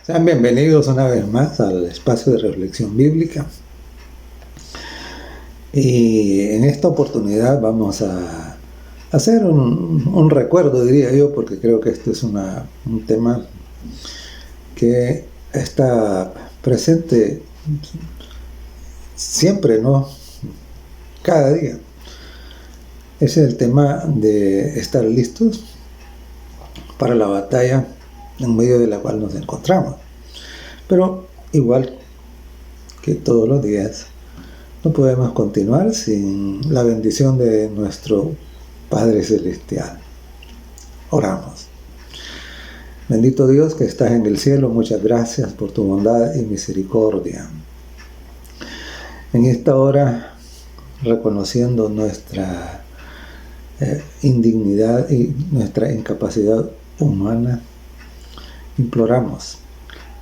Sean bienvenidos una vez más al espacio de reflexión bíblica. Y en esta oportunidad vamos a hacer un recuerdo, diría yo, porque creo que este es un tema que está presente siempre, ¿no? Cada día. Es el tema de estar listos para la batalla en medio de la cual nos encontramos. Pero igual que todos los días, no podemos continuar sin la bendición de nuestro Padre Celestial. Oramos. Bendito Dios que estás en el cielo, muchas gracias por tu bondad y misericordia. En esta hora, reconociendo nuestra indignidad y nuestra incapacidad humana, imploramos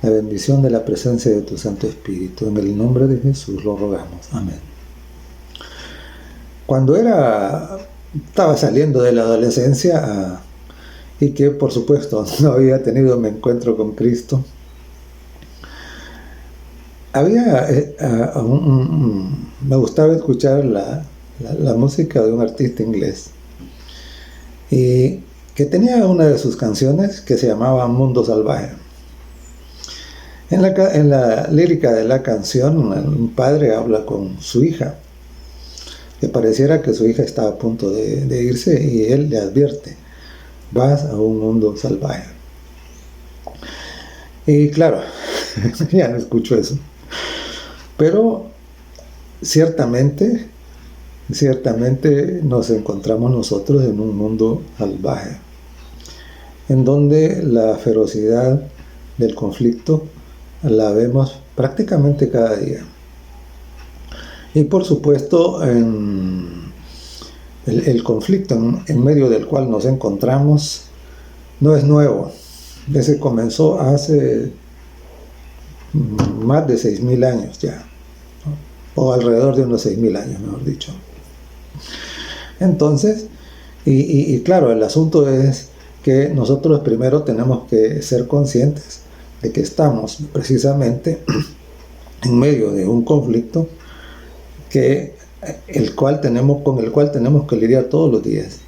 la bendición de la presencia de tu Santo Espíritu. En el nombre de Jesús lo rogamos. Amén. Cuando estaba saliendo de la adolescencia y que por supuesto no había tenido mi encuentro con Cristo, me gustaba escuchar la música de un artista inglés y que tenía una de sus canciones que se llamaba Mundo Salvaje. En la lírica de la canción, un padre habla con su hija, que pareciera que su hija está a punto de irse, y él le advierte: vas a un mundo salvaje. Y claro, ya no escucho eso. Pero ciertamente nos encontramos nosotros en un mundo salvaje, en donde la ferocidad del conflicto la vemos prácticamente cada día. Y por supuesto, el conflicto en medio del cual nos encontramos no es nuevo. Ese comenzó hace más de 6,000 años ya, ¿no? O alrededor de unos 6,000 años, mejor dicho. Entonces, y claro, el asunto es que nosotros primero tenemos que ser conscientes de que estamos precisamente en medio de un conflicto con el cual tenemos que lidiar todos los días,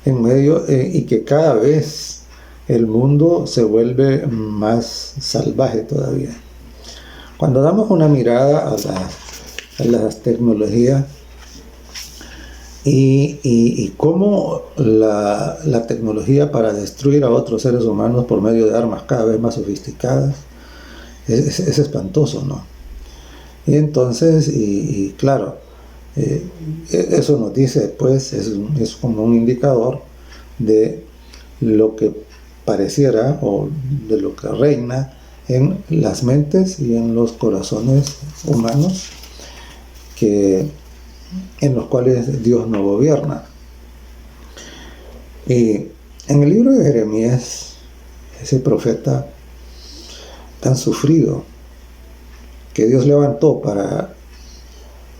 y que cada vez el mundo se vuelve más salvaje todavía. Cuando damos una mirada a las tecnologías y cómo la tecnología para destruir a otros seres humanos por medio de armas cada vez más sofisticadas, es espantoso, ¿no? Y entonces, y claro, eso nos dice, pues, es como un indicador de lo que pareciera o de lo que reina en las mentes y en los corazones humanos, en los cuales Dios no gobierna. Y en el libro de Jeremías, ese profeta tan sufrido que Dios levantó para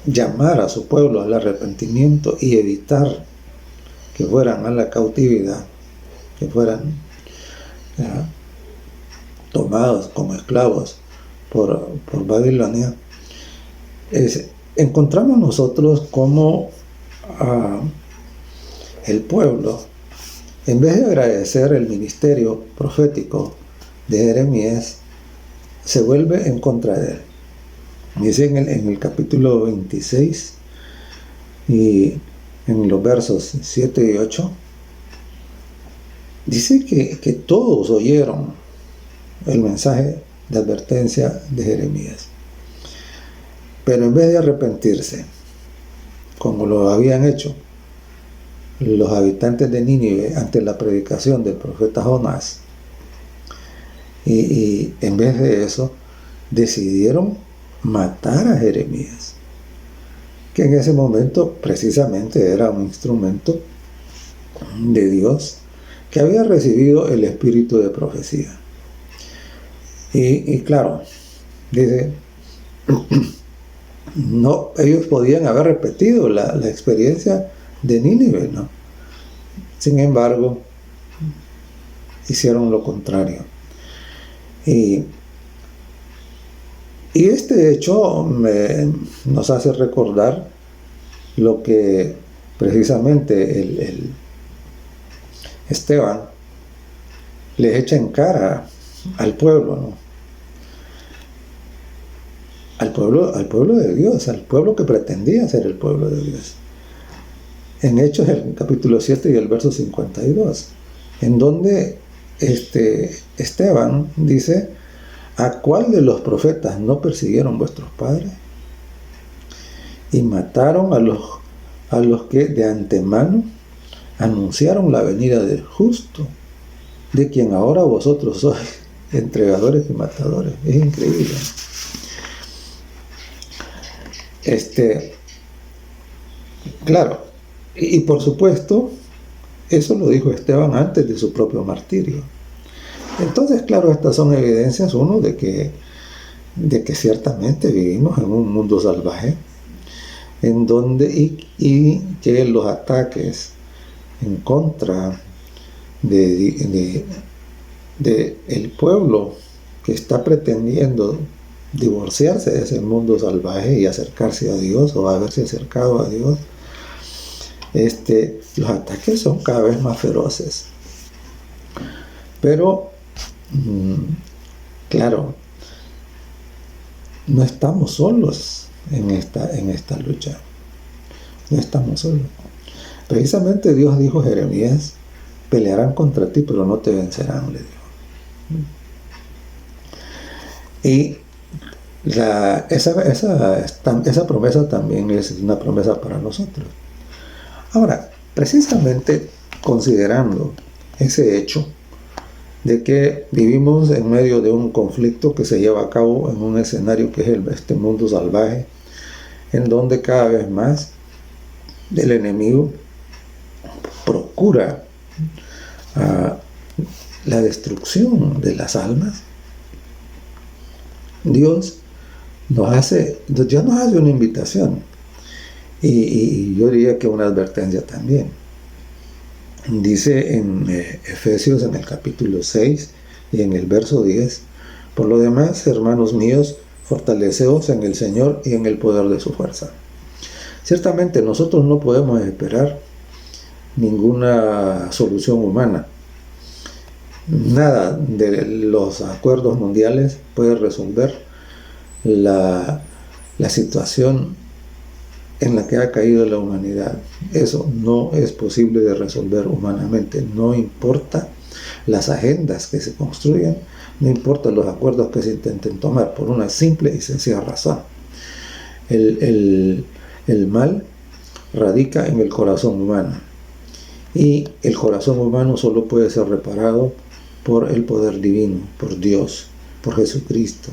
llamar a su pueblo al arrepentimiento y evitar que fueran a la cautividad, que fueran tomados como esclavos por Babilonia, encontramos nosotros cómo el pueblo, en vez de agradecer el ministerio profético de Jeremías, se vuelve en contra de él. Dice en el capítulo 26 y en los versos 7 y 8, dice que todos oyeron el mensaje de advertencia de Jeremías, pero en vez de arrepentirse, como lo habían hecho los habitantes de Nínive ante la predicación del profeta Jonás, y en vez de eso decidieron matar a Jeremías, que en ese momento precisamente era un instrumento de Dios que había recibido el espíritu de profecía. Y claro, dice, no, ellos podían haber repetido la experiencia de Nínive, ¿no? Sin embargo, hicieron lo contrario. Y, y este hecho nos hace recordar lo que precisamente el Esteban les echa en cara al pueblo, ¿no? Al pueblo de Dios, al pueblo que pretendía ser el pueblo de Dios. En Hechos, el capítulo 7 y el verso 52, en donde Esteban dice: ¿a cuál de los profetas no persiguieron vuestros padres? Y mataron a los que de antemano anunciaron la venida del justo, de quien ahora vosotros sois entregadores y matadores. Es increíble. Claro, y por supuesto, eso lo dijo Esteban antes de su propio martirio. Entonces, claro, estas son evidencias, uno, de que ciertamente vivimos en un mundo salvaje, en donde y que los ataques en contra de el pueblo que está pretendiendo divorciarse de ese mundo salvaje y acercarse a Dios, o haberse acercado a Dios, los ataques son cada vez más feroces. Pero claro, no estamos solos en esta lucha. No estamos solos. Precisamente Dios dijo a Jeremías: pelearán contra ti, pero no te vencerán, le dijo. Y esa promesa también es una promesa para nosotros. Ahora, precisamente considerando ese hecho de que vivimos en medio de un conflicto que se lleva a cabo en un escenario que es este mundo salvaje, en donde cada vez más el enemigo procura la destrucción de las almas, Dios nos hace una invitación, y yo diría que una advertencia también. Dice en Efesios, en el capítulo 6 y en el verso 10: por lo demás, hermanos míos, fortaleceos en el Señor y en el poder de su fuerza. Ciertamente nosotros no podemos esperar ninguna solución humana. Nada de los acuerdos mundiales puede resolver la situación en la que ha caído la humanidad. Eso no es posible de resolver humanamente. No importa las agendas que se construyan, no importa los acuerdos que se intenten tomar, por una simple y sencilla razón: el mal radica en el corazón humano, y el corazón humano solo puede ser reparado por el poder divino, por Dios, por Jesucristo.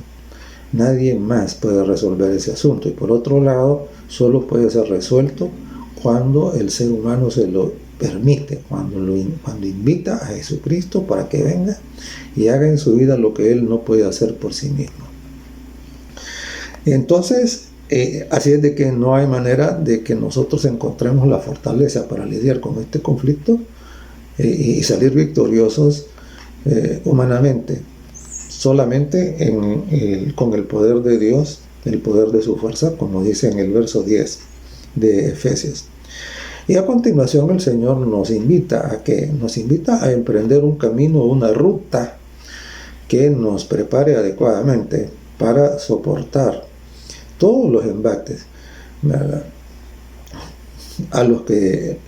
Nadie más puede resolver ese asunto, y por otro lado, solo puede ser resuelto cuando el ser humano se lo permite, cuando invita a Jesucristo para que venga y haga en su vida lo que Él no puede hacer por sí mismo. Entonces, así es de que no hay manera de que nosotros encontremos la fortaleza para lidiar con este conflicto y salir victoriosos humanamente, solamente con el poder de Dios, el poder de su fuerza, como dice en el verso 10 de Efesios. Y a continuación el Señor nos invita a emprender un camino, una ruta que nos prepare adecuadamente para soportar todos los embates, ¿verdad?, a los que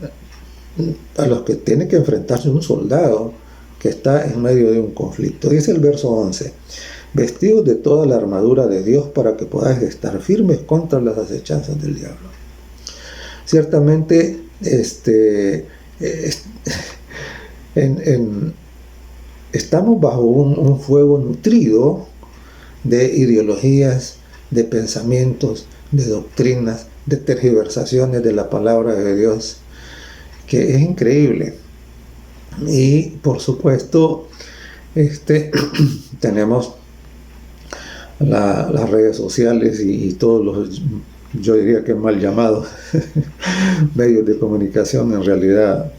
tiene que enfrentarse un soldado que está en medio de un conflicto. Dice el verso 11: vestidos de toda la armadura de Dios para que podáis estar firmes contra las acechanzas del diablo. Ciertamente estamos bajo un fuego nutrido de ideologías, de pensamientos, de doctrinas, de tergiversaciones de la palabra de Dios, que es increíble. Y por supuesto tenemos las redes sociales y todos los, yo diría que mal llamados medios de comunicación, en realidad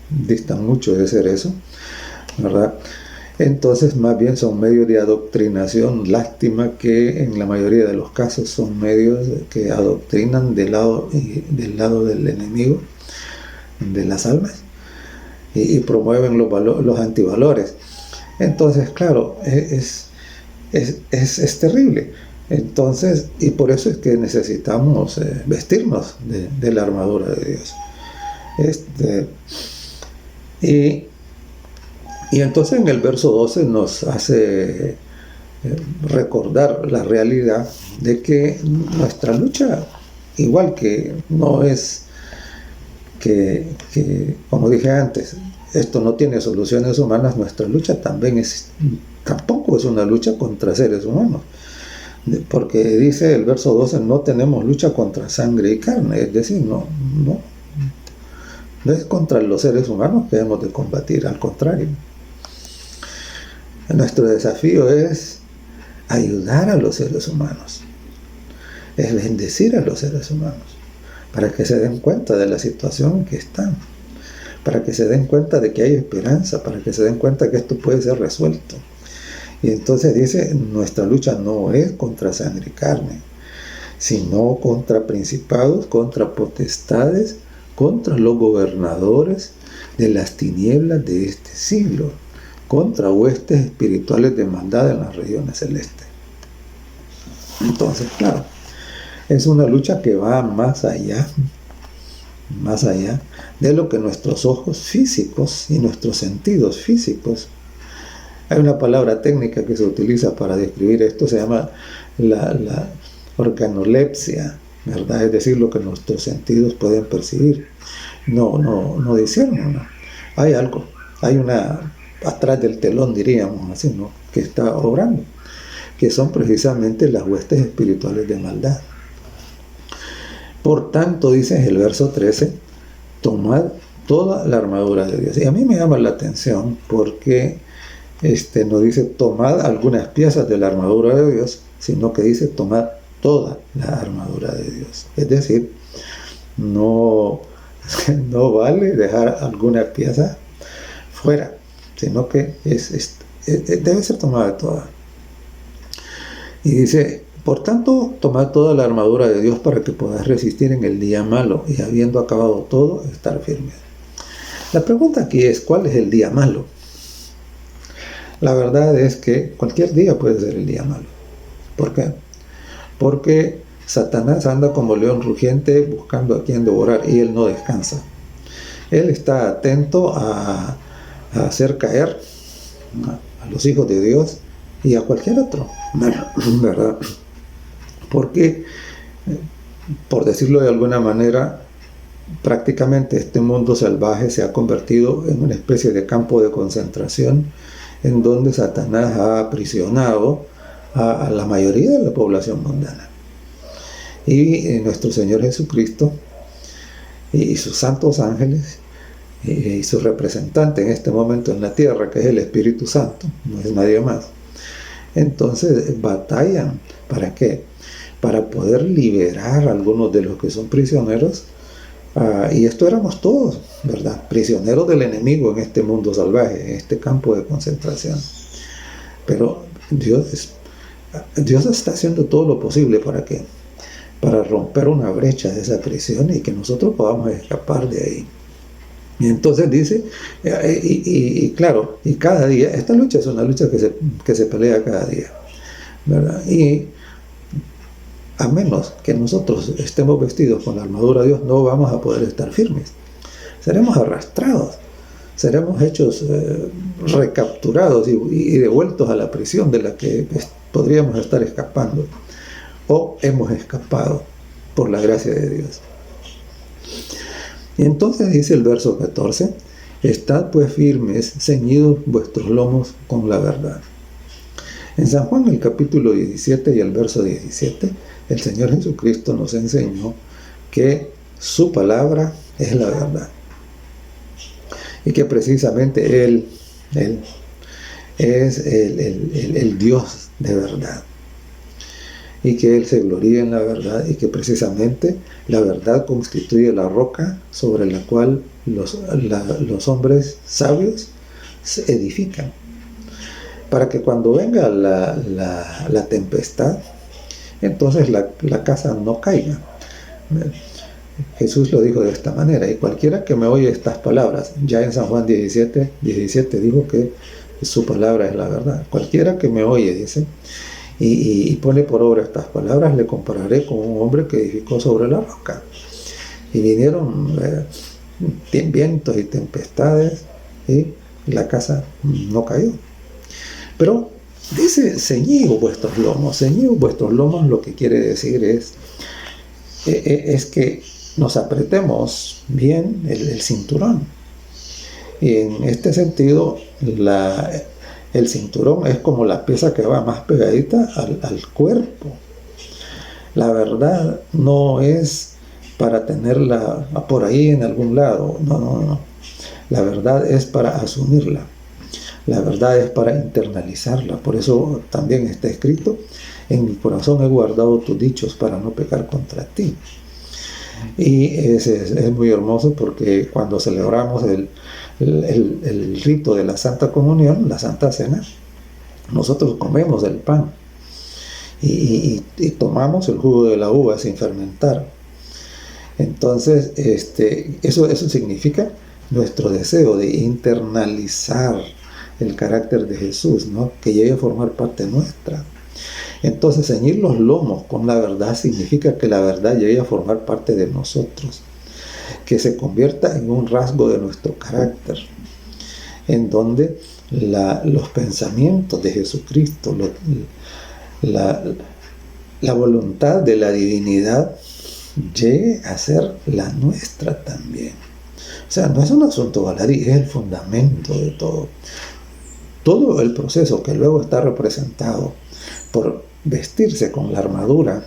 distan mucho de ser eso, ¿verdad? Entonces más bien son medios de adoctrinación. Lástima que en la mayoría de los casos son medios que adoctrinan del lado del enemigo de las almas y promueven los antivalores. Entonces, claro, es terrible. Entonces, y por eso es que necesitamos vestirnos de la armadura de Dios. Y entonces en el verso 12 nos hace recordar la realidad de que nuestra lucha, igual que no es que como dije antes, esto no tiene soluciones humanas, nuestra lucha tampoco es una lucha contra seres humanos. Porque dice el verso 12, no tenemos lucha contra sangre y carne, es decir, no es contra los seres humanos que hemos de combatir, al contrario. Nuestro desafío es ayudar a los seres humanos, es bendecir a los seres humanos, para que se den cuenta de la situación en que están, para que se den cuenta de que hay esperanza, para que se den cuenta que esto puede ser resuelto. Y entonces dice, nuestra lucha no es contra sangre y carne, sino contra principados, contra potestades, contra los gobernadores de las tinieblas de este siglo, contra huestes espirituales de maldad en las regiones celestes. Entonces, claro, es una lucha que va más allá de lo que nuestros ojos físicos y nuestros sentidos físicos. Hay una palabra técnica que se utiliza para describir esto, se llama la organolepsia, ¿verdad? Es decir, lo que nuestros sentidos pueden percibir. No disciernen, ¿no? Hay algo, hay una atrás del telón, diríamos así, ¿no?, que está obrando, que son precisamente las huestes espirituales de maldad. Por tanto, dice el verso 13, tomad toda la armadura de Dios. Y a mí me llama la atención porque no dice tomad algunas piezas de la armadura de Dios, sino que dice tomad toda la armadura de Dios. Es decir, no vale dejar alguna pieza fuera, sino que debe ser tomada toda. Y dice, por tanto, tomad toda la armadura de Dios para que podáis resistir en el día malo y habiendo acabado todo, estar firmes. La pregunta aquí es, ¿cuál es el día malo? La verdad es que cualquier día puede ser el día malo. ¿Por qué? Porque Satanás anda como león rugiente buscando a quien devorar y él no descansa. Él está atento a hacer caer a los hijos de Dios y a cualquier otro, ¿verdad? Porque, por decirlo de alguna manera, prácticamente este mundo salvaje se ha convertido en una especie de campo de concentración en donde Satanás ha aprisionado a la mayoría de la población mundana. Y nuestro Señor Jesucristo y sus santos ángeles y su representante en este momento en la tierra, que es el Espíritu Santo, no es nadie más, entonces batallan. ¿Para qué? Para poder liberar a algunos de los que son prisioneros. Y esto éramos todos, ¿verdad? Prisioneros del enemigo en este mundo salvaje, en este campo de concentración. Pero Dios está haciendo todo lo posible para romper una brecha de esa prisión y que nosotros podamos escapar de ahí. Y entonces dice, y claro, y cada día, esta lucha es una lucha que se pelea cada día, ¿verdad? Y a menos que nosotros estemos vestidos con la armadura de Dios, no vamos a poder estar firmes. Seremos arrastrados, seremos hechos recapturados y devueltos a la prisión de la que podríamos estar escapando, o hemos escapado por la gracia de Dios. Y entonces dice el verso 14, estad pues firmes, ceñidos vuestros lomos con la verdad. En San Juan, el capítulo 17 y el verso 17, el Señor Jesucristo nos enseñó que su palabra es la verdad. Y que precisamente Él es el Dios de verdad. Y que Él se gloría en la verdad y que precisamente la verdad constituye la roca sobre la cual los hombres sabios se edifican. para que cuando venga la tempestad, entonces la casa no caiga. Jesús lo dijo de esta manera: y cualquiera que me oye estas palabras, ya en San Juan 17 dijo que su palabra es la verdad. Cualquiera que me oye, dice, y pone por obra estas palabras, le compararé con un hombre que edificó sobre la roca. Y vinieron vientos y tempestades, y la casa no cayó. Pero dice: ceñid vuestros lomos. Ceñid vuestros lomos, lo que quiere decir es que nos apretemos bien el cinturón. Y en este sentido, el cinturón es como la pieza que va más pegadita al cuerpo. La verdad no es para tenerla por ahí en algún lado. No. La verdad es para asumirla. La verdad es para internalizarla. Por eso también está escrito: en mi corazón he guardado tus dichos para no pecar contra ti. Y es muy hermoso, porque cuando celebramos el rito de la Santa Comunión, la Santa Cena, nosotros comemos el pan y tomamos el jugo de la uva sin fermentar. Entonces, eso significa nuestro deseo de internalizar el carácter de Jesús, ¿no? Que llegue a formar parte nuestra. Entonces, ceñir los lomos con la verdad significa que la verdad llegue a formar parte de nosotros, que se convierta en un rasgo de nuestro carácter, en donde los pensamientos de Jesucristo, la voluntad de la divinidad llegue a ser la nuestra también. O sea, no es un asunto baladí, es el fundamento de todo. Todo el proceso que luego está representado por vestirse con la armadura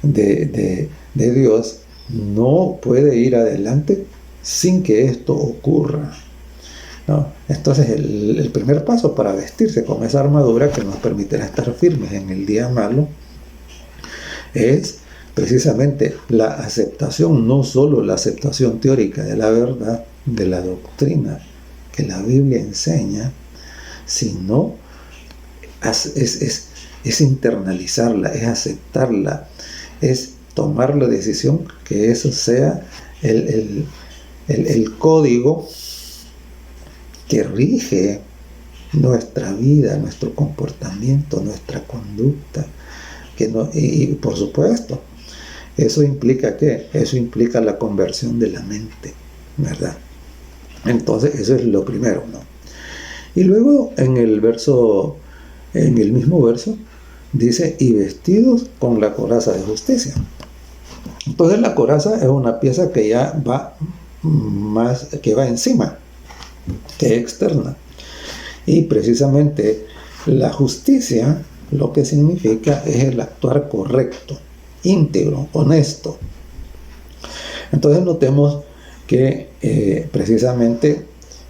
de Dios no puede ir adelante sin que esto ocurra, ¿no? Entonces el primer paso para vestirse con esa armadura que nos permitirá estar firmes en el día malo es precisamente la aceptación, no solo la aceptación teórica de la verdad, de la doctrina que la Biblia enseña, sino es internalizarla, es aceptarla, es tomar la decisión que eso sea el código que rige nuestra vida, nuestro comportamiento, nuestra conducta. Y por supuesto, eso implica ¿qué? Eso implica la conversión de la mente, ¿verdad? Entonces, eso es lo primero, ¿no? Y luego en el mismo verso, dice: y vestidos con la coraza de justicia. Entonces la coraza es una pieza que ya va encima, que externa. Y precisamente la justicia lo que significa es el actuar correcto, íntegro, honesto. Entonces notemos que precisamente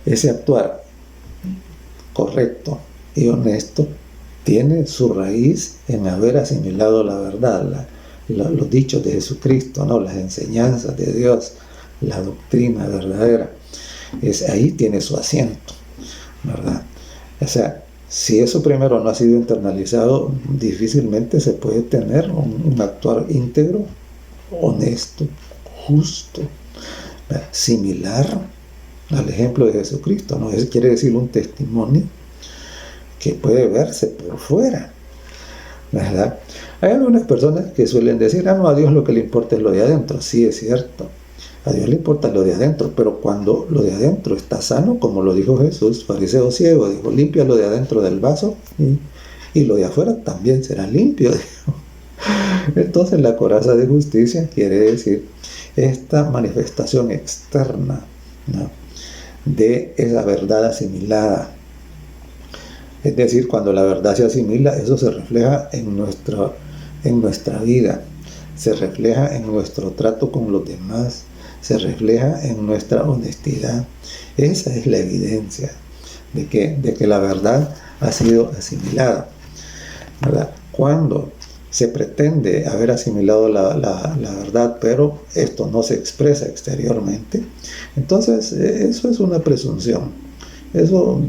ese actuar correcto y honesto tiene su raíz en haber asimilado la verdad, los dichos de Jesucristo, ¿no? Las enseñanzas de Dios, la doctrina verdadera. Ahí tiene su asiento, ¿verdad? O sea, si eso primero no ha sido internalizado, difícilmente se puede tener un actuar íntegro, honesto, justo, ¿verdad? Similar al ejemplo de Jesucristo, ¿no? Eso quiere decir un testimonio que puede verse por fuera, ¿verdad? Hay algunas personas que suelen decir: no, a Dios lo que le importa es lo de adentro. Sí, es cierto, a Dios le importa lo de adentro, pero cuando lo de adentro está sano, como lo dijo Jesús, fariseo ciego, dijo: limpia lo de adentro del vaso y lo de afuera también será limpio, dijo. Entonces la coraza de justicia quiere decir esta manifestación externa, ¿no?, de esa verdad asimilada. Es decir, cuando la verdad se asimila, eso se refleja en nuestra vida, se refleja en nuestro trato con los demás, se refleja en nuestra honestidad. Esa es la evidencia de que la verdad ha sido asimilada, ¿verdad? Cuando se pretende haber asimilado la verdad, pero esto no se expresa exteriormente, entonces eso es una presunción. eso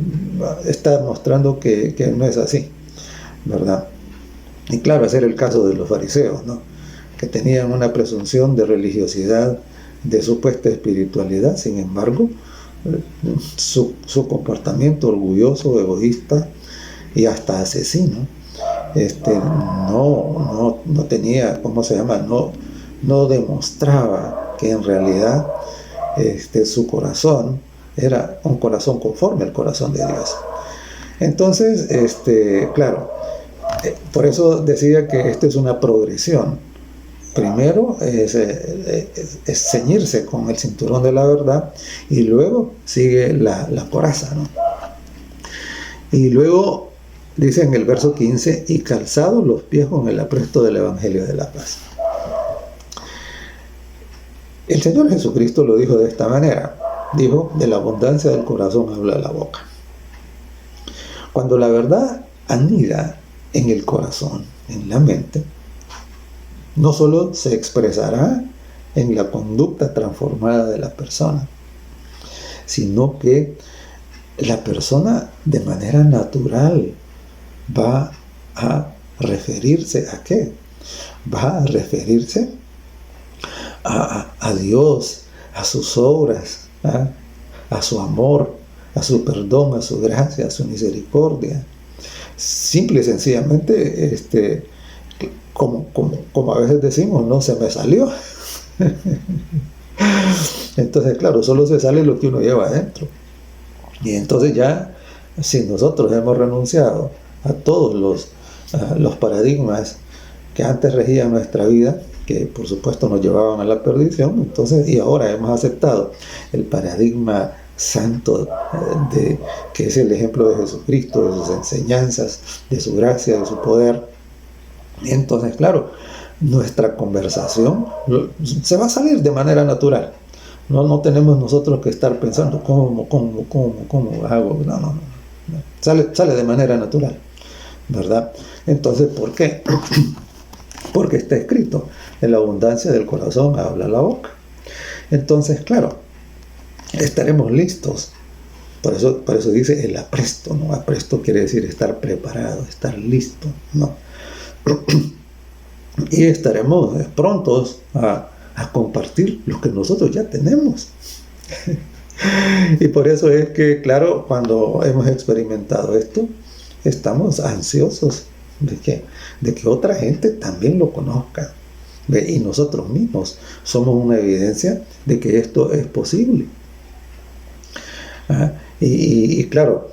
está mostrando que no es así, ¿verdad? Y claro, ese era el caso de los fariseos, ¿no? Que tenían una presunción de religiosidad, de supuesta espiritualidad. Sin embargo, su comportamiento orgulloso, egoísta y hasta asesino, no tenía, ¿cómo se llama? No demostraba que en realidad su corazón era un corazón conforme al corazón de Dios. Entonces, claro, por eso decía que esto es una progresión. Primero es ceñirse con el cinturón de la verdad, y luego sigue la coraza, ¿no? Y luego dice en el verso 15, y calzados los pies con el apresto del Evangelio de la paz. El Señor Jesucristo lo dijo de esta manera. Dijo, de la abundancia del corazón habla la boca. Cuando la verdad anida en el corazón, en la mente, no solo se expresará en la conducta transformada de la persona, sino que la persona de manera natural va a referirse ¿a qué? Va a referirse a Dios, a sus obras, a su amor, a su perdón, a su gracia, a su misericordia. Simple y sencillamente, como a veces decimos, no se me salió. Entonces, claro, solo se sale lo que uno lleva adentro. Y entonces ya, si nosotros hemos renunciado a todos los paradigmas que antes regían nuestra vida, que por supuesto nos llevaban a la perdición, entonces, y ahora hemos aceptado el paradigma santo que es el ejemplo de Jesucristo, de sus enseñanzas, de su gracia, de su poder. Entonces, claro, nuestra conversación se va a salir de manera natural. No tenemos nosotros que estar pensando cómo hago. No. Sale de manera natural, ¿verdad? Entonces, ¿por qué? Porque está escrito, en la abundancia del corazón habla la boca. Entonces, claro, estaremos listos. Por eso dice el apresto, ¿no? Apresto quiere decir estar preparado, estar listo, ¿no? Y estaremos prontos a compartir lo que nosotros ya tenemos. Y por eso es que, claro, cuando hemos experimentado esto, estamos ansiosos de que otra gente también lo conozca. Y nosotros mismos somos una evidencia de que esto es posible. Y claro,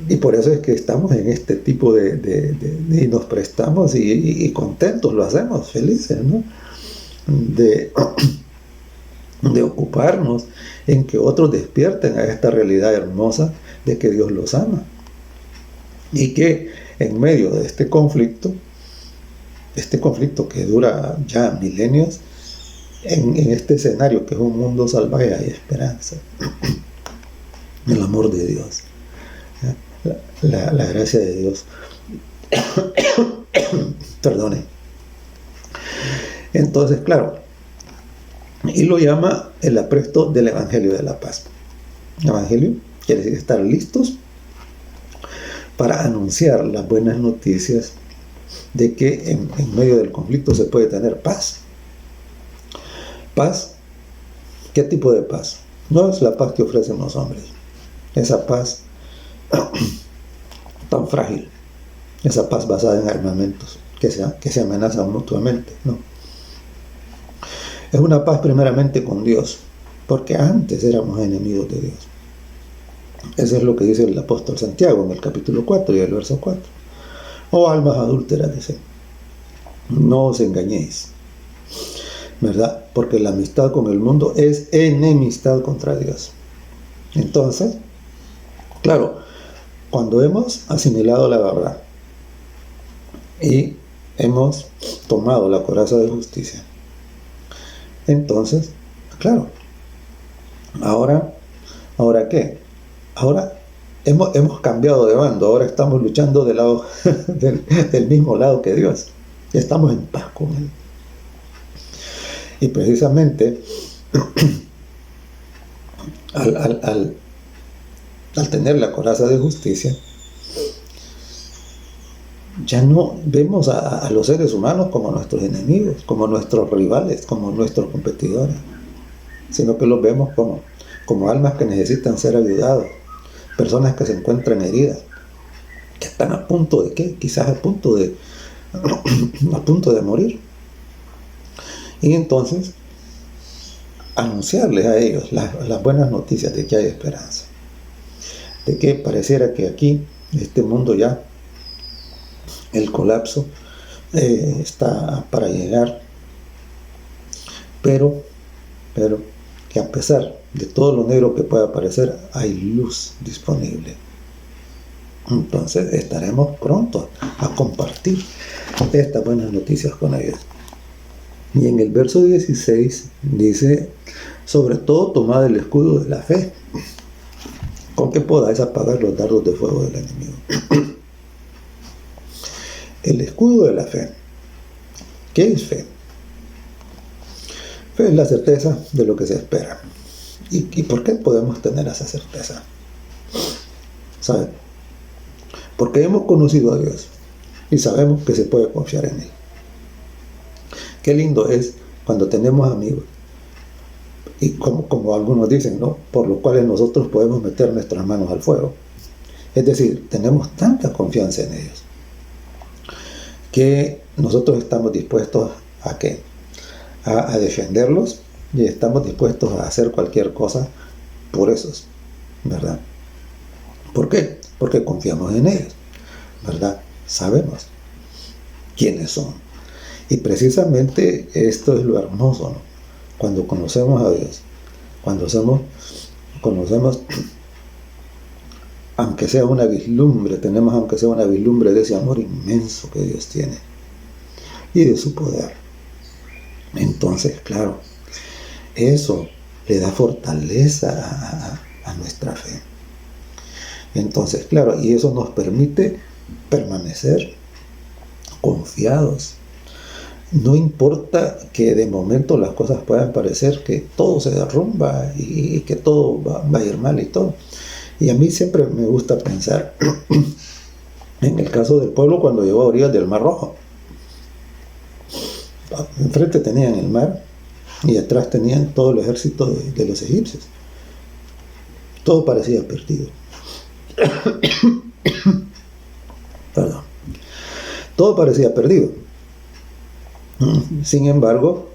y por eso es que estamos en este tipo y nos prestamos y contentos, lo hacemos felices, ¿no? De ocuparnos en que otros despierten a esta realidad hermosa de que Dios los ama. Y que en medio de este conflicto que dura ya milenios, en este escenario que es un mundo salvaje, hay esperanza. El amor de Dios, la gracia de Dios. Perdone. Entonces, claro, y lo llama el apresto del Evangelio de la paz. Evangelio quiere decir estar listos para anunciar las buenas noticias de que en medio del conflicto se puede tener paz. Paz, ¿qué tipo de paz? No es la paz que ofrecen los hombres, esa paz tan frágil, esa paz basada en armamentos que se amenazan mutuamente, no. Es una paz primeramente con Dios, porque antes éramos enemigos de Dios. Eso es lo que dice el apóstol Santiago en el capítulo 4 y el verso 4. Oh almas adúlteras, dice, no os engañéis, ¿verdad? Porque la amistad con el mundo es enemistad contra Dios. Entonces, claro, cuando hemos asimilado la verdad y hemos tomado la coraza de justicia, entonces, claro, ¿ahora qué? Ahora hemos cambiado de bando, ahora estamos luchando del lado del mismo lado que Dios. Estamos en paz con Él. Y precisamente al tener la coraza de justicia, ya no vemos a los seres humanos como nuestros enemigos, como nuestros rivales, como nuestros competidores, sino que los vemos como almas que necesitan ser ayudados, personas que se encuentran heridas, que están a punto de ¿qué? Quizás a punto de morir. Y entonces anunciarles a ellos las buenas noticias de que hay esperanza, de que pareciera que aquí, en este mundo ya, el colapso está para llegar, pero que a pesar de todo lo negro que pueda parecer, hay luz disponible. Entonces estaremos prontos a compartir estas buenas noticias con ellos. Y en el verso 16 dice: sobre todo tomad el escudo de la fe, con que podáis apagar los dardos de fuego del enemigo. El escudo de la fe. ¿Qué es fe? Fe es la certeza de lo que se espera. ¿Y por qué podemos tener esa certeza? ¿Saben? Porque hemos conocido a Dios y sabemos que se puede confiar en Él. Qué lindo es cuando tenemos amigos, y como algunos dicen, ¿no? Por los cuales nosotros podemos meter nuestras manos al fuego. Es decir, tenemos tanta confianza en ellos que nosotros estamos dispuestos a defenderlos, y estamos dispuestos a hacer cualquier cosa por esos, ¿verdad? ¿Por qué? Porque confiamos en ellos, ¿verdad? Sabemos quiénes son. Y precisamente esto es lo hermoso, ¿no? Cuando conocemos a Dios, cuando conocemos, aunque sea una vislumbre, tenemos aunque sea una vislumbre de ese amor inmenso que Dios tiene y de su poder. Entonces, claro, eso le da fortaleza a nuestra fe. Entonces, claro, y eso nos permite permanecer confiados. No importa que de momento las cosas puedan parecer que todo se derrumba y que todo va a ir mal y todo. Y a mí siempre me gusta pensar en el caso del pueblo cuando llegó a orillas del Mar Rojo. Enfrente tenían el mar y atrás tenían todo el ejército de los egipcios. Todo parecía perdido. Perdón. Todo parecía perdido. Sin embargo,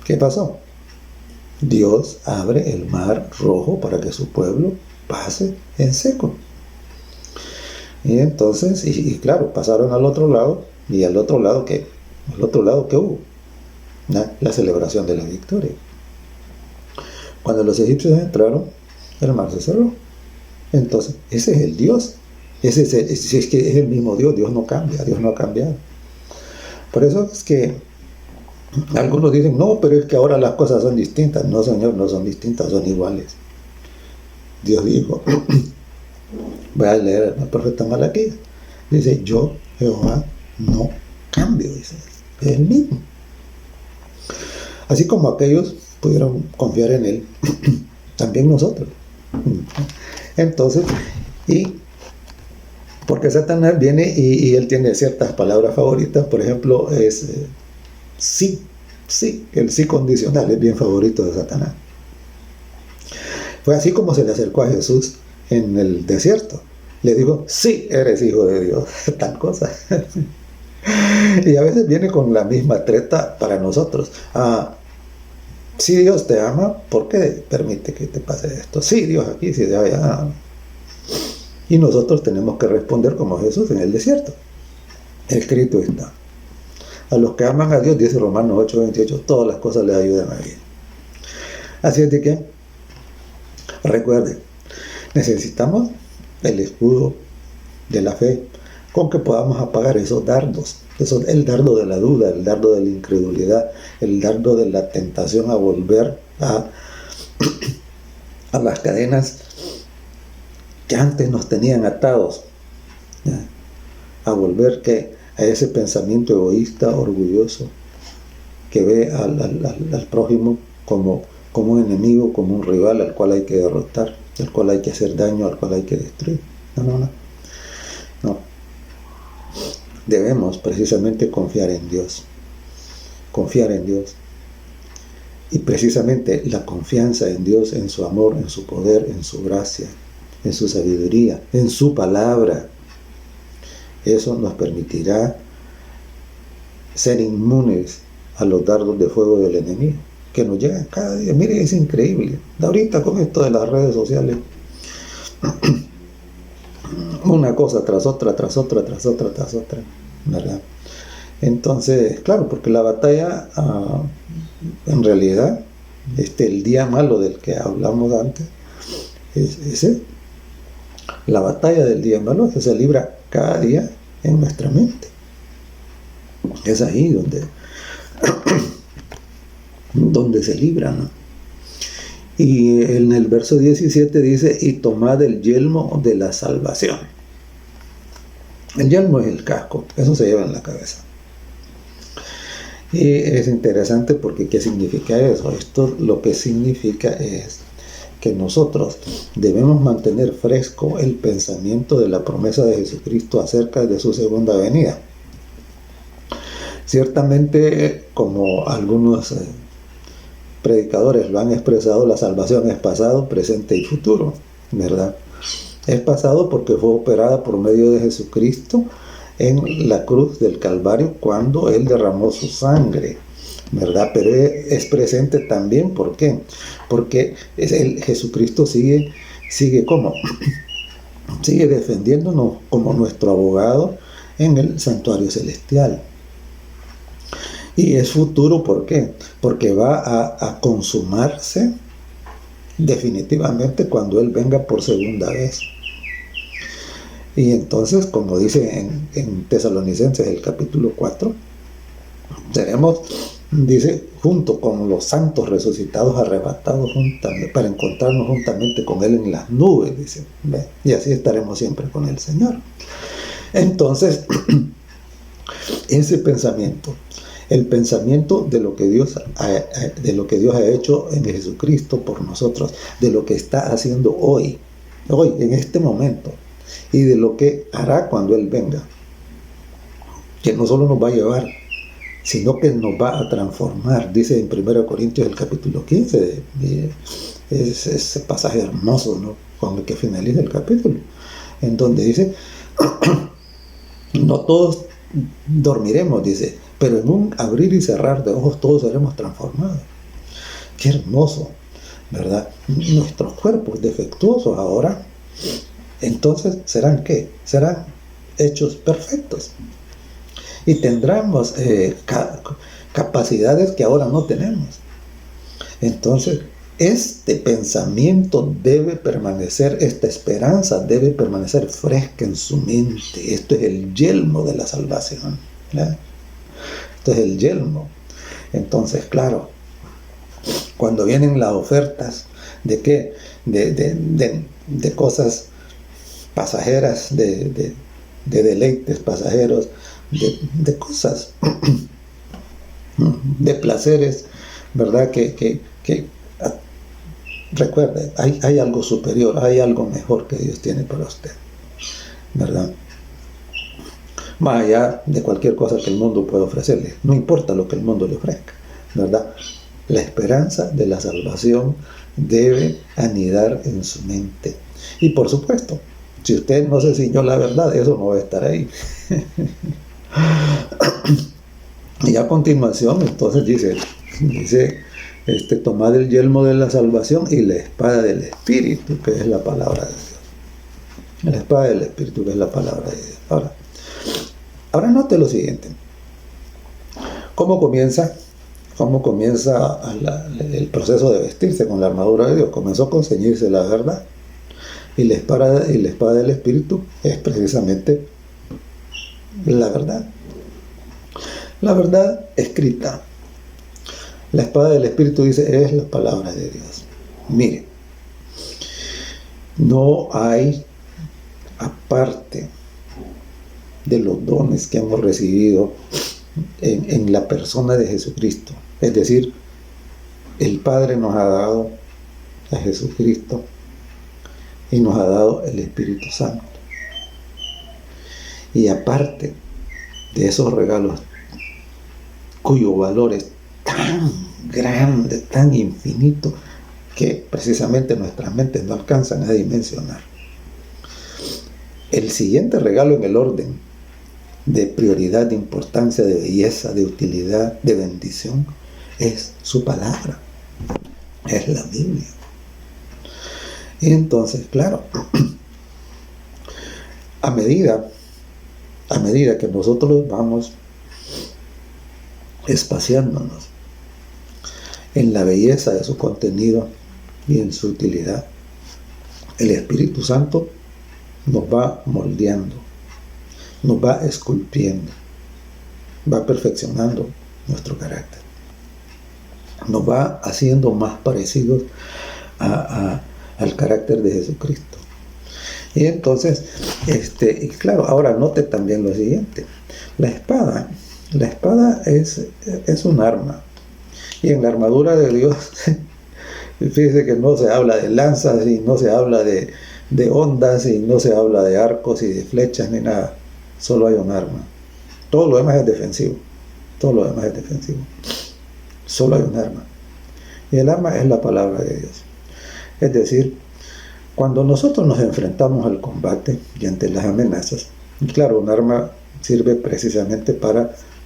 ¿qué pasó? Dios abre el Mar Rojo para que su pueblo pase en seco. Y entonces, y claro, pasaron al otro lado, y al otro lado, ¿qué? Al otro lado, ¿qué hubo? La celebración de la victoria. Cuando los egipcios entraron, el mar se cerró. Entonces, ese es el Dios. Es que es el mismo Dios. Dios no cambia, Dios no ha cambiado. Por eso es que algunos dicen, no, pero es que ahora las cosas son distintas. No, Señor, no son distintas, son iguales. Dios dijo, voy a leer el profeta Malaquías, dice, yo, Jehová, no cambio, dice, es el mismo. Así como aquellos pudieron confiar en Él, también nosotros. Entonces, y porque Satanás viene y él tiene ciertas palabras favoritas, por ejemplo, es sí, el sí condicional es bien favorito de Satanás. Fue así como se le acercó a Jesús en el desierto. Le dijo, sí, eres hijo de Dios, tal cosa. Y a veces viene con la misma treta para nosotros. Si Dios te ama, ¿por qué permite que te pase esto? Sí, Dios aquí, sí, allá. Y nosotros tenemos que responder como Jesús en el desierto. Escrito está. A los que aman a Dios, dice Romanos 8:28, todas las cosas les ayudan a bien. Así es de que, recuerden, necesitamos el escudo de la fe con que podamos apagar esos dardos. El dardo de la duda, el dardo de la incredulidad, el dardo de la tentación a volver a las cadenas que antes nos tenían atados, ¿ya? A volver a ese pensamiento egoísta, orgulloso, que ve al prójimo como un enemigo, como un rival al cual hay que derrotar. al cual hay que hacer daño, al cual hay que destruir. No. Debemos precisamente confiar en Dios. Y precisamente la confianza en Dios, en su amor, en su poder, en su gracia, en su sabiduría, en su palabra, eso nos permitirá ser inmunes a los dardos de fuego del enemigo, que nos llegan cada día. Mire, es increíble. Ahorita con esto de las redes sociales, una cosa tras otra, ¿verdad? Entonces, claro, porque la batalla, en realidad, el día malo del que hablamos antes, es ese. La batalla del día malo se libra cada día en nuestra mente. Es ahí donde se libra, ¿no? Y en el verso 17 dice, y tomad el yelmo de la salvación. El yelmo es el casco, eso se lleva en la cabeza. Y es interesante porque ¿qué significa eso? Esto lo que significa es que nosotros debemos mantener fresco el pensamiento de la promesa de Jesucristo acerca de su segunda venida. Ciertamente, como algunos predicadores lo han expresado, la salvación es pasado, presente y futuro, ¿verdad? Es pasado porque fue operada por medio de Jesucristo en la cruz del Calvario cuando Él derramó su sangre, ¿verdad? Pero es presente también, ¿por qué? Porque Jesucristo sigue ¿cómo? Sigue defendiéndonos como nuestro abogado en el santuario celestial. Y es futuro, ¿por qué? Porque va a consumarse definitivamente cuando Él venga por segunda vez. Y entonces, como dice en Tesalonicenses el capítulo 4, seremos, dice, junto con los santos resucitados, arrebatados juntamente, para encontrarnos juntamente con Él en las nubes, dice, ¿ve? Y así estaremos siempre con el Señor. Entonces, ese pensamiento, el pensamiento de lo que Dios ha hecho en Jesucristo por nosotros, de lo que está haciendo hoy, en este momento, y de lo que hará cuando Él venga, que no solo nos va a llevar, sino que nos va a transformar. Dice en 1 Corintios el capítulo 15, es ese pasaje hermoso, ¿no?, con el que finaliza el capítulo, en donde dice, no todos dormiremos, dice, pero en un abrir y cerrar de ojos todos seremos transformados. Qué hermoso, ¿verdad? Nuestros cuerpos defectuosos ahora, entonces, ¿serán qué? Serán hechos perfectos. Y tendremos capacidades que ahora no tenemos. Entonces, este pensamiento debe permanecer, esta esperanza debe permanecer fresca en su mente. Esto es el yelmo de la salvación, ¿verdad? Esto es el yelmo. Entonces, claro, cuando vienen las ofertas, ¿de qué? De cosas pasajeras, de deleites pasajeros, de cosas, de placeres, ¿verdad? Que recuerde, hay algo superior, hay algo mejor que Dios tiene para usted, ¿verdad? Más allá de cualquier cosa que el mundo pueda ofrecerle, no importa lo que el mundo le ofrezca, ¿verdad? La esperanza de la salvación debe anidar en su mente. Y por supuesto, si usted no se ciñó la verdad, eso no va a estar ahí. Y a continuación, entonces dice, tomad el yelmo de la salvación y la espada del Espíritu, que es la palabra de Dios. La espada del Espíritu, que es la palabra de Dios. Ahora note lo siguiente. ¿Cómo comienza el proceso de vestirse con la armadura de Dios? Comenzó con ceñirse la verdad. Y la espada del Espíritu es precisamente la verdad. La verdad escrita. La espada del Espíritu, dice, es la palabra de Dios. Mire, no hay, aparte de los dones que hemos recibido en la persona de Jesucristo, es decir, el Padre nos ha dado a Jesucristo y nos ha dado el Espíritu Santo. Y aparte de esos regalos cuyo valor es tan grande, tan infinito, que precisamente nuestras mentes no alcanzan a dimensionar. El siguiente regalo en el orden de prioridad, de importancia, de belleza, de utilidad, de bendición, es su palabra, es la Biblia. Y entonces, claro, a medida que nosotros vamos espaciándonos en la belleza de su contenido y en su utilidad, el Espíritu Santo nos va moldeando, nos va esculpiendo, va perfeccionando nuestro carácter, nos va haciendo más parecidos al carácter de Jesucristo. Y entonces, y claro, ahora note también lo siguiente: la espada es un arma, y en la armadura de Dios fíjese que no se habla de lanzas, y no se habla de ondas, y no se habla de arcos y de flechas ni nada. Solo hay un arma. Todo lo demás es defensivo. Solo hay un arma, y el arma es la palabra de Dios. Es decir, cuando nosotros nos enfrentamos al combate y ante las amenazas, y claro, un arma sirve precisamente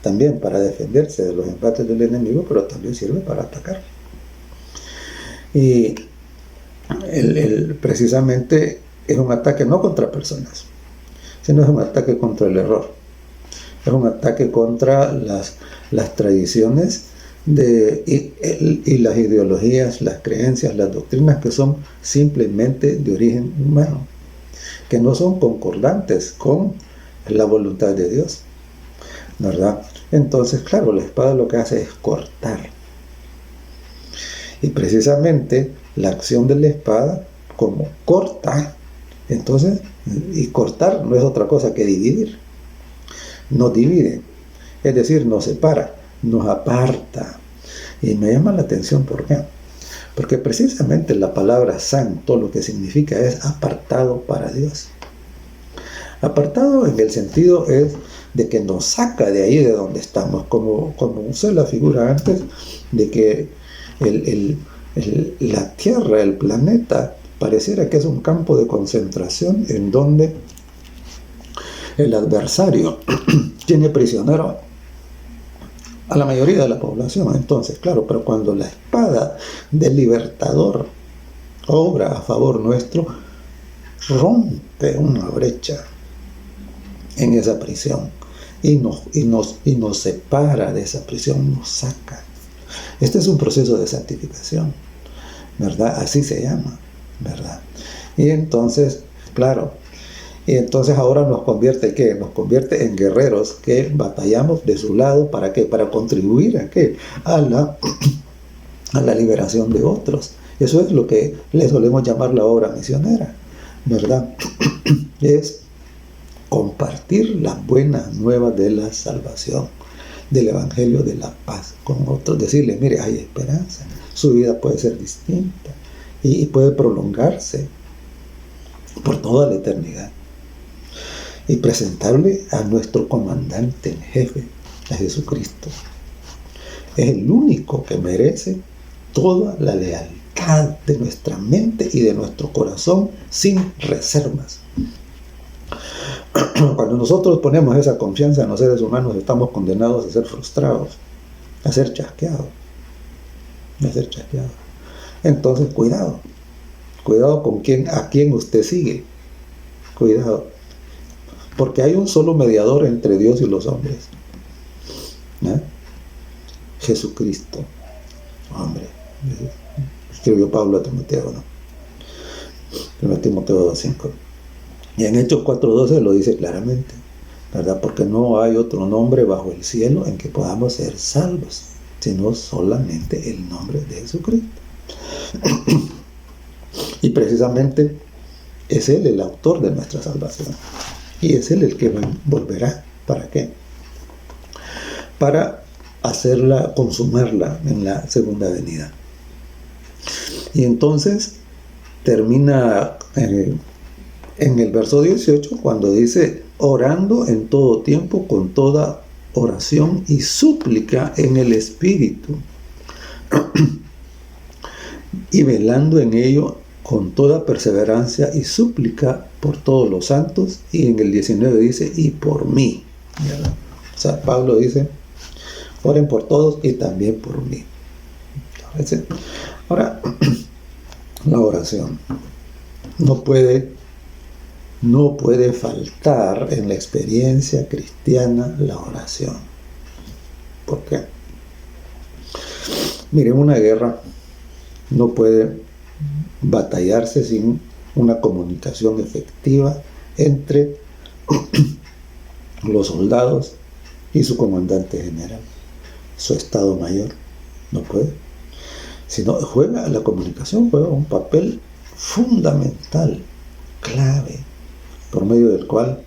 también para defenderse de los embates del enemigo, pero también sirve para atacar. Y precisamente es un ataque no contra personas, sino es un ataque contra el error. Es un ataque contra las tradiciones y las ideologías, las creencias, las doctrinas que son simplemente de origen humano, que no son concordantes con la voluntad de Dios, ¿verdad? Entonces, claro, la espada lo que hace es cortar. Y precisamente la acción de la espada, como corta, entonces, y cortar no es otra cosa que dividir. Nos divide, es decir, nos separa, nos aparta. Y me llama la atención, ¿por qué? Porque precisamente la palabra santo lo que significa es apartado para Dios. Apartado en el sentido es de que nos saca de ahí de donde estamos, como usé la figura antes, de que la Tierra, el planeta, pareciera que es un campo de concentración en donde el adversario tiene prisionero a la mayoría de la población. Entonces, claro, pero cuando la espada del libertador obra a favor nuestro, rompe una brecha en esa prisión y nos separa de esa prisión, nos saca. Este es un proceso de santificación, ¿verdad? Así se llama, ¿verdad? Y entonces, claro, ahora nos convierte, ¿qué? Nos convierte en guerreros que batallamos de su lado, ¿para qué? Para contribuir ¿a qué? A la liberación de otros. Eso es lo que le solemos llamar la obra misionera, ¿verdad? Es compartir las buenas nuevas de la salvación, del evangelio de la paz con otros, decirle, mire, hay esperanza, su vida puede ser distinta y puede prolongarse por toda la eternidad, y presentarle a nuestro comandante en jefe, a Jesucristo. Es el único que merece toda la lealtad de nuestra mente y de nuestro corazón sin reservas. Cuando nosotros ponemos esa confianza en los seres humanos, estamos condenados a ser frustrados, a ser chasqueados. Entonces, cuidado con a quién usted sigue. Cuidado, porque hay un solo mediador entre Dios y los hombres, ¿eh? Jesucristo, hombre. Escribió Pablo a Timoteo, ¿no? 1 Timoteo 2:5. Y en Hechos 4:12 lo dice claramente, ¿verdad? Porque no hay otro nombre bajo el cielo en que podamos ser salvos, sino solamente el nombre de Jesucristo. Y precisamente es Él el autor de nuestra salvación. Y es Él el que volverá. ¿Para qué? Para consumarla en la segunda venida. Y entonces termina en el verso 18, cuando dice, orando en todo tiempo con toda oración y súplica en el Espíritu, y velando en ello con toda perseverancia y súplica por todos los santos. Y en el 19 dice, y por mí. ¿Verdad? O sea, Pablo dice, oren por todos y también por mí. Ahora, la oración no puede faltar en la experiencia cristiana la oración. ¿Por qué? Miren, una guerra no puede batallarse sin una comunicación efectiva entre los soldados y su comandante general, su estado mayor. No puede. Sino la comunicación juega un papel fundamental, clave, por medio del cual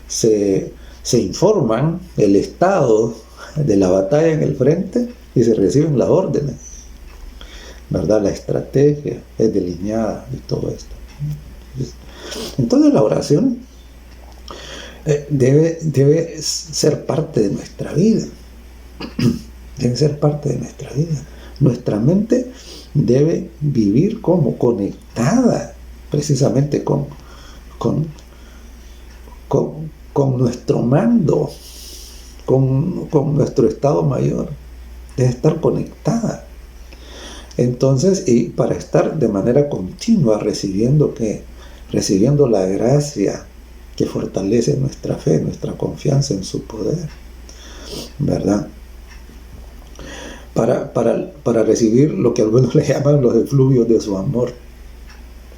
se informan el estado de la batalla en el frente y se reciben las órdenes, ¿verdad? La estrategia es delineada y todo esto. Entonces la oración debe ser parte de nuestra vida. Debe ser parte de nuestra vida. Nuestra mente debe vivir como conectada precisamente con nuestro mando, con nuestro estado mayor. Debe estar conectada. Entonces, y para estar de manera continua recibiendo la gracia que fortalece nuestra fe, nuestra confianza en su poder, ¿verdad? Para recibir lo que algunos le llaman los efluvios de su amor,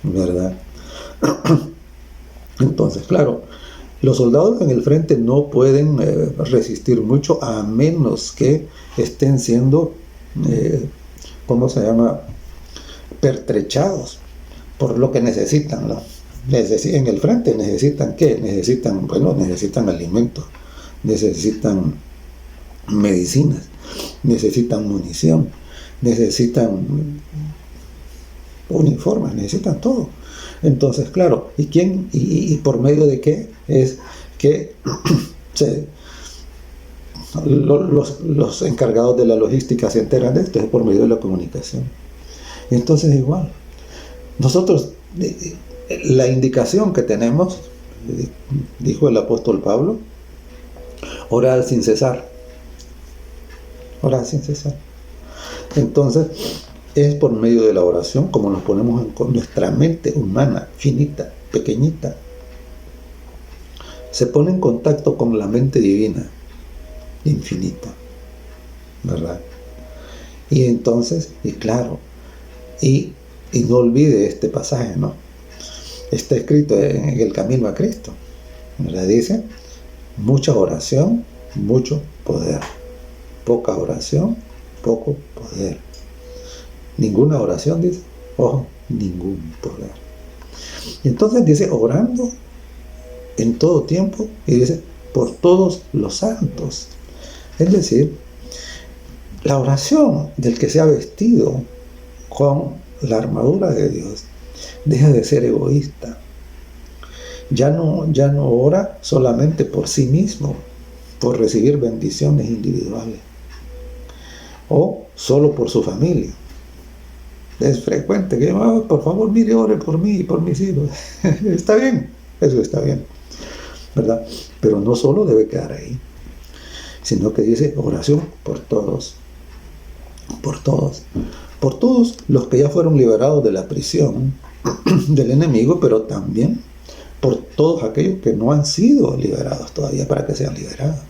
¿verdad? Entonces, claro, los soldados en el frente no pueden resistir mucho a menos que estén siendo, pertrechados por lo que necesitan, ¿no? En el frente necesitan ¿qué? Necesitan alimentos, necesitan medicinas, necesitan munición, necesitan uniformes, necesitan todo. Entonces, claro, ¿y por medio de qué? Es que los encargados de la logística se enteran de esto, es por medio de la comunicación. Entonces, igual, nosotros, la indicación que tenemos, dijo el apóstol Pablo, orar sin cesar. Orar sin cesar. Entonces, es por medio de la oración como nos ponemos con nuestra mente humana, finita, pequeñita, se pone en contacto con la mente divina, infinita, ¿verdad? Y entonces, y claro, y no olvide este pasaje, ¿no? Está escrito en el camino a Cristo, ¿verdad? Dice, mucha oración, mucho poder. Poca oración, poco poder. Ninguna oración, dice, ojo, ningún poder. Y entonces dice, orando en todo tiempo, y dice, por todos los santos. Es decir, la oración del que se ha vestido con la armadura de Dios deja de ser egoísta. Ya no ora solamente por sí mismo, por recibir bendiciones individuales, o solo por su familia. Es frecuente que, por favor, mire, ore por mí y por mis hijos. Está bien, eso está bien, ¿verdad? Pero no solo debe quedar ahí, sino que dice oración por todos, por todos los que ya fueron liberados de la prisión del enemigo, pero también por todos aquellos que no han sido liberados todavía, para que sean liberados,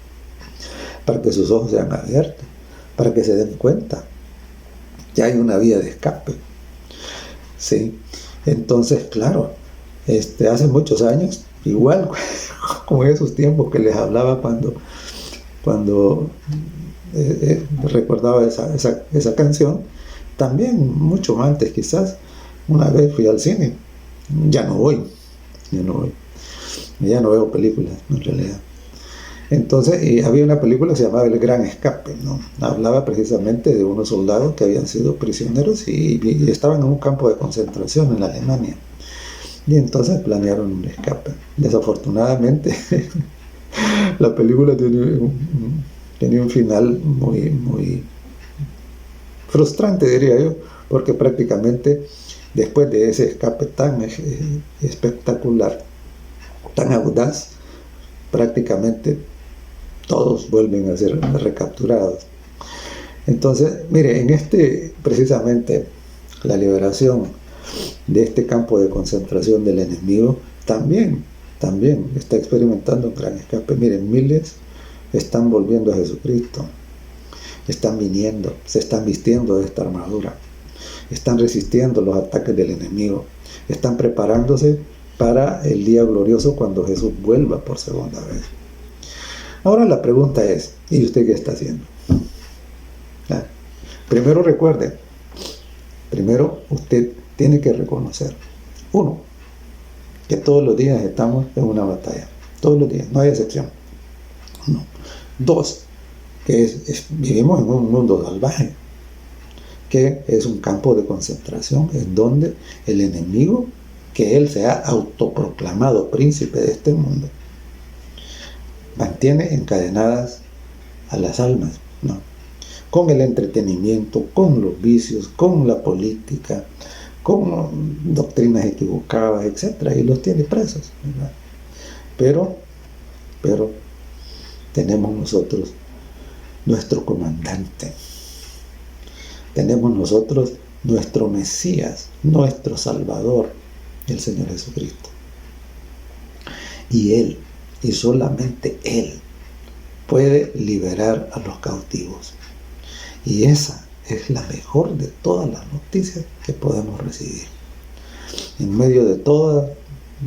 para que sus ojos sean abiertos, para que se den cuenta que hay una vía de escape. Sí, entonces, claro, hace muchos años, igual como en esos tiempos que les hablaba cuando recordaba esa canción, también mucho antes quizás, una vez fui al cine, ya no voy, ya no veo películas en realidad. Entonces había una película que se llamaba El Gran Escape, ¿no? Hablaba precisamente de unos soldados que habían sido prisioneros y estaban en un campo de concentración en Alemania. Y entonces planearon un escape. Desafortunadamente, la película tenía un final muy frustrante, diría yo, porque prácticamente después de ese escape tan espectacular, tan audaz, prácticamente todos vuelven a ser recapturados. Entonces, mire, precisamente, la liberación de este campo de concentración del enemigo también está experimentando un gran escape. Miren, miles están volviendo a Jesucristo, están viniendo, se están vistiendo de esta armadura, están resistiendo los ataques del enemigo, están preparándose para el día glorioso cuando Jesús vuelva por segunda vez. Ahora la pregunta es, ¿y usted qué está haciendo? Primero recuerde, usted tiene que reconocer, uno, que todos los días estamos en una batalla, todos los días, no hay excepción. Uno. Dos, que vivimos en un mundo salvaje, que es un campo de concentración en donde el enemigo, que él se ha autoproclamado príncipe de este mundo, mantiene encadenadas a las almas, ¿no? Con el entretenimiento, con los vicios, con la política, con doctrinas equivocadas, etc. Y los tiene presos, ¿verdad? Pero tenemos nosotros nuestro comandante, tenemos nosotros nuestro Mesías, nuestro Salvador, el Señor Jesucristo. Y Él, y solamente Él, puede liberar a los cautivos. Y esa es la mejor de todas las noticias que podemos recibir. En medio de todo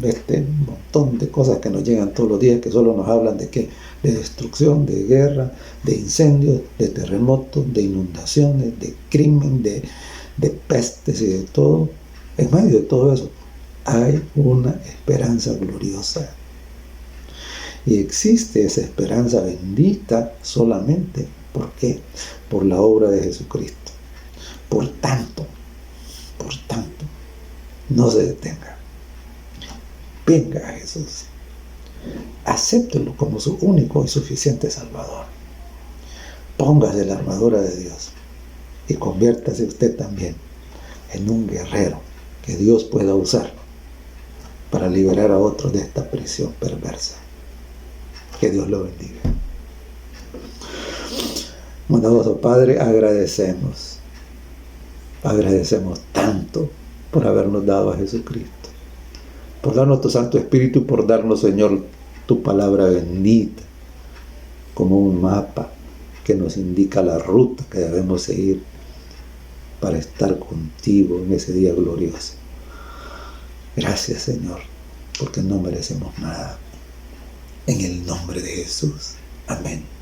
este montón de cosas que nos llegan todos los días, que solo nos hablan de qué, de destrucción, de guerra, de incendios, de terremotos, de inundaciones, de crimen, de pestes y de todo. En medio de todo eso hay una esperanza gloriosa. Y existe esa esperanza bendita solamente, ¿por qué? Por la obra de Jesucristo. Por tanto, no se detenga. Venga a Jesús. Acéptelo como su único y suficiente Salvador. Póngase la armadura de Dios y conviértase usted también en un guerrero que Dios pueda usar para liberar a otros de esta prisión perversa. Que Dios lo bendiga. Bondadoso Padre, agradecemos tanto por habernos dado a Jesucristo, por darnos tu Santo Espíritu y por darnos, Señor, tu palabra bendita como un mapa que nos indica la ruta que debemos seguir para estar contigo en ese día glorioso. Gracias, Señor, porque no merecemos nada. En el nombre de Jesús. Amén.